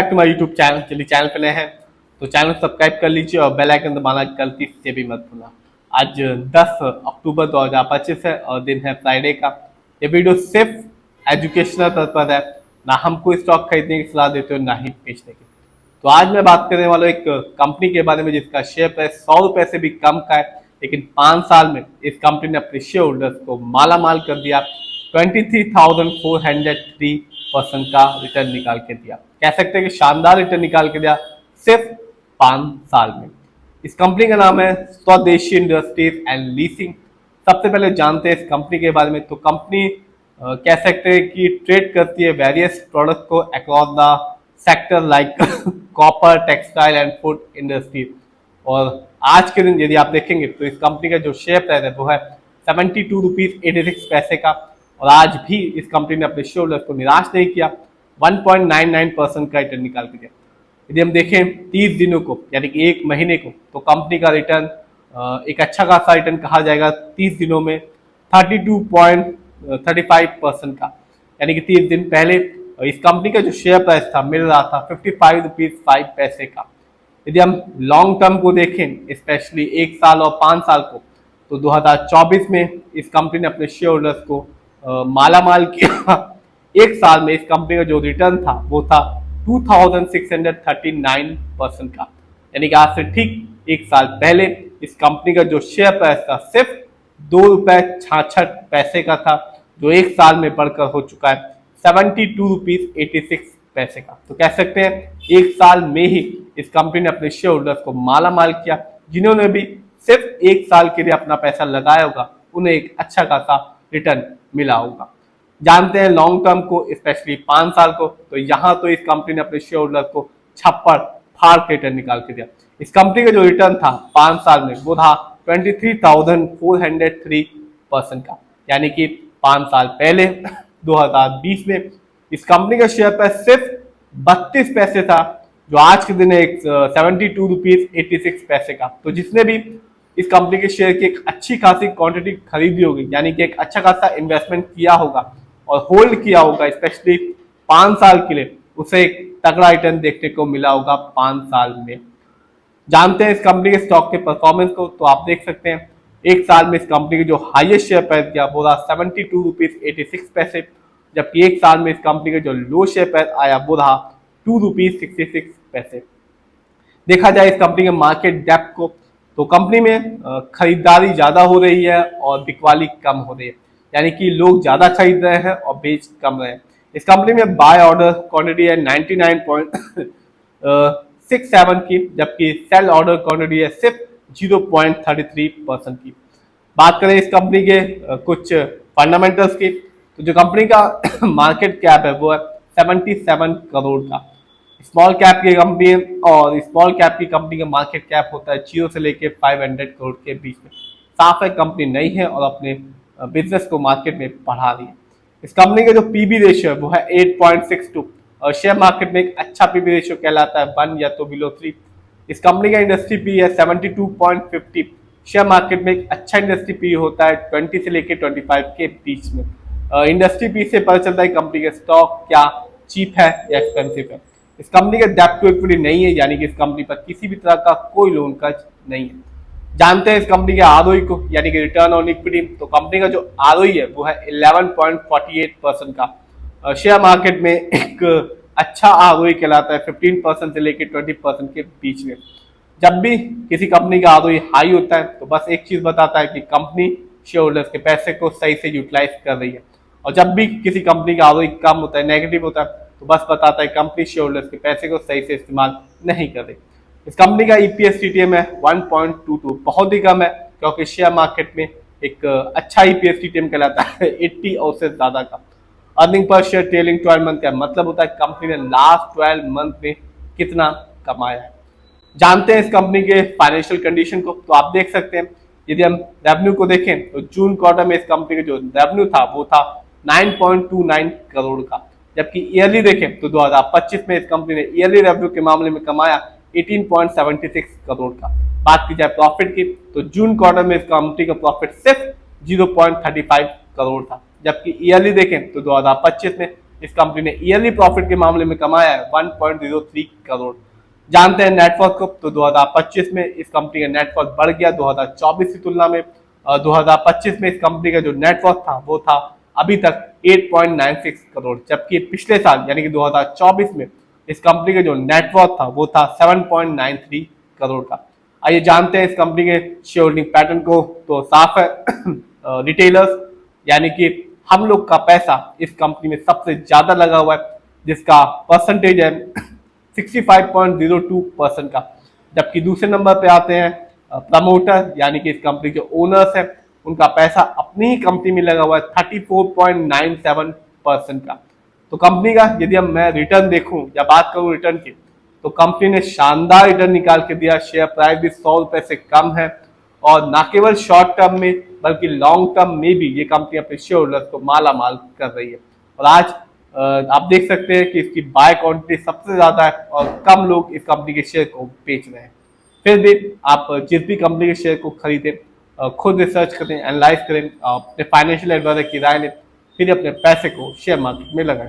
To my YouTube channel. चलिए channel पे नए हैं तो चैनल सब्सक्राइब कर लीजिए और बेल आइकन दबाना गलती से भी मत भूलना। आज 10 अक्टूबर 2025 है और दिन है फ्राइडे का। ये वीडियो सिर्फ एजुकेशनल पर्पज है, ना हमको स्टॉक खरीदने की सलाह देते हो ना ही बेचने की। तो आज मैं बात करने वाला हूँ एक कंपनी के बारे में जिसका शेयर प्राइस 100 रुपए से भी कम का है, लेकिन 5 साल में इस कंपनी ने अपने शेयर होल्डर्स को माला माल कर दिया। 23,403% का रिटर्न निकाल के दिया। कह सकते हैं कि शानदार रिटर्न निकाल के दिया सिर्फ 5 साल में। इस कंपनी का नाम है स्वदेशी इंडस्ट्रीज एंड लीसिंग। सबसे पहले जानते हैं इस कंपनी के बारे में। तो कंपनी कह सकते हैं कि ट्रेड करती है वेरियस प्रोडक्ट को across the sector like copper, textile and food industry. और आज के दिन यदि आप देखेंगे तो इस कंपनी का जो शेयर प्राइस है वो है 72 रुपीज 86 पैसे का। और आज भी इस कंपनी ने अपने शेयर होल्डर्स को निराश नहीं किया, 1.99% का रिटर्न निकाल के दिया। यदि हम देखें 30 दिनों को यानी कि एक महीने को, तो कंपनी का रिटर्न एक अच्छा खासा रिटर्न कहा जाएगा। 30 दिनों में 32.35% का, यानी कि 30 दिन पहले इस कंपनी का जो शेयर प्राइस था मिल रहा था 55 रुपीज 5 पैसे का। यदि हम लॉन्ग टर्म को देखें, स्पेशली 1 साल और 5 साल को, तो 2024 में इस कंपनी ने अपने शेयर होल्डर्स को माला माल किया। एक साल में इस कंपनी का जो रिटर्न था वो था 2639% का, यानी कि आज से ठीक एक साल पहले इस कंपनी का जो शेयर प्राइस था सिर्फ 2 रुपए 66 पैसे का था, जो एक साल में बढ़कर हो चुका है 72 रुपीज 86 पैसे का। तो कह सकते हैं एक साल में ही इस कंपनी ने अपने शेयर होल्डर्स को माला माल किया। जिन्होंने भी सिर्फ एक साल के लिए अपना पैसा लगाया होगा उन्हें एक अच्छा खासा रिटर्न मिला होगा। जानते हैं लॉन्ग टर्म को, स्पेशली 5 साल को, तो यहाँ तो इस कंपनी ने अपने शेयर होल्डर को छप्पड़ फाड़ के रिटर्न निकाल के दिया। इस कंपनी का जो रिटर्न था 5 साल में वो था 23,403% का, यानी कि 5 साल पहले 2020 में इस कंपनी का शेयर प्राइस सिर्फ 32 पैसे था, जो आज के दिन है 72 रुपीज 86 पैसे का। तो जिसने भी इस कंपनी के शेयर की एक अच्छी खासी क्वांटिटी खरीदी होगी, यानी कि एक अच्छा खासा इन्वेस्टमेंट किया होगा और होल्ड किया होगा स्पेशली 5 साल के लिए, उसे एक तगड़ा रिटर्न देखने को मिला होगा 5 साल में। जानते हैं इस कंपनी के स्टॉक के परफॉर्मेंस को, तो आप देख सकते हैं एक साल में इस कंपनी के जो हाईएस्ट शेयर प्राइस गया वो रहा 72 रुपीज 86 पैसे, जबकि एक साल में इस कंपनी का जो लो शेयर प्राइस आया वो रहा 2 रुपीज 66 पैसे। देखा जाए इस कंपनी के मार्केट डेप्थ को, तो कंपनी में खरीदारी ज्यादा हो रही है और बिकवाली कम हो रही है, यानी कि लोग ज्यादा खरीद रहे हैं और बेच कम रहे हैं। इस कंपनी में बाय ऑर्डर क्वांटिटी है 99.67 की, जबकि सेल ऑर्डर क्वांटिटी है सिर्फ 0.33% की। बात करें इस कंपनी के कुछ फंडामेंटल्स की, तो जो कंपनी का मार्केट कैप है वो है 77 करोड़ का। स्मॉल कैप की कंपनी है और स्मॉल कैप की कंपनी का मार्केट कैप होता है 0 से लेके 500 करोड़ के बीच में। साफ है कंपनी नई है और अपने बिजनेस को मार्केट में बढ़ा रही है। इस कंपनी का जो पीबी रेशियो है वो है 8.62 और शेयर मार्केट में एक अच्छा पीबी रेशियो कहलाता है 1 या तो बिलो 3। इस कंपनी का इंडस्ट्री पी है 72.50। शेयर मार्केट में एक अच्छा इंडस्ट्री पी होता है 20 से लेके 25 के बीच में। इंडस्ट्री पी से पता चलता है कंपनी का स्टॉक क्या चीप है या एक्सपेंसिव है। इस कंपनी का डेब्ट टू इक्विटी नहीं है, यानी कि इस कंपनी पर किसी भी तरह का कोई लोन कर्ज नहीं है। जानते हैं इस कंपनी के आरओई को, यानी कि रिटर्न ऑन इक्विटी। तो कंपनी का जो आरओई है वो है 11.48% का। शेयर मार्केट में एक अच्छा आरओई कहलाता है 15% से लेकर 20% के बीच में। जब भी किसी कंपनी का आरओई हाई होता है तो बस एक चीज बताता है कि कंपनी शेयर होल्डर्स के पैसे को सही से यूटिलाइज कर रही है, और जब भी किसी कंपनी का आरओई कम होता है, नेगेटिव होता है, तो बस बताता है कंपनी शेयर होल्डर्स के पैसे को सही से इस्तेमाल नहीं कर रही। इस कंपनी का ईपीएस टीटीएम है 1.22, बहुत ही कम है, क्योंकि शेयर मार्केट में एक अच्छा ईपीएस टीटीएम कहलाता है 80 और से ज्यादा का। Earning per share trailing 12 month का मतलब होता है कंपनी ने लास्ट 12 मंथ में कितना कमाया है। जानते हैं इस कंपनी के फाइनेंशियल कंडीशन को, तो आप देख सकते हैं यदि हम रेवेन्यू को देखें तो जून क्वार्टर में इस कंपनी का जो रेवेन्यू था वो था 9.29 करोड़ का, जबकि ईयरली देखें तो 2025 में इस कंपनी ने ईयरली रेवेन्यू के मामले में कमाया 18.76 करोड़ का। बात की जाए प्रॉफिट की, तो जून क्वार्टर में इस कंपनी का प्रॉफिट सिर्फ 0.35 करोड़ था, जबकि ईयरली देखें तो 2025 में इस कंपनी ने ईयरली प्रॉफिट के मामले में कमाया है 1.03 करोड़। जानते हैं नेटवर्थ को, तो 2025 में इस कंपनी का नेटवर्थ बढ़ गया 2024 की तुलना में। 2025 में इस कंपनी का जो नेटवर्थ था वो था अभी तक 8.96 करोड़, जबकि पिछले साल यानी कि 2024 में इस कंपनी का जो नेटवर्थ था वो था 7.93 करोड़ का। आइए जानते हैं इस कंपनी के शेयर होल्डिंग पैटर्न को। तो साफ है रिटेलर्स यानी कि हम लोग का पैसा इस कंपनी में सबसे ज्यादा लगा हुआ है, जिसका परसेंटेज है 65.02% का। जबकि दूसरे नंबर पे आते हैं प्रमोटर यानी कि इस कंपनी के ओनर्स हैं, उनका पैसा अपनी ही कंपनी में लगा हुआ है 34.97% का। तो कंपनी का यदि हम मैं रिटर्न देखूं या बात करूं रिटर्न की, तो कंपनी ने शानदार रिटर्न निकाल के दिया। शेयर प्राइस भी 100 रुपए से कम है और ना केवल शॉर्ट टर्म में बल्कि लॉन्ग टर्म में भी ये कंपनी अपने शेयर होल्डर्स को माला माल कर रही है। और आज आप देख सकते हैं कि इसकी बाय क्वांटिटी सबसे ज्यादा है और कम लोग इस कंपनी के शेयर को बेच रहे हैं। फिर भी आप जिस भी कंपनी के शेयर को खरीदें, खुद रिसर्च करें, एनालाइज करें, अपने फाइनेंशियल एडवाइजर की राय लें, फिर अपने पैसे को शेयर मार्केट में लगाएं।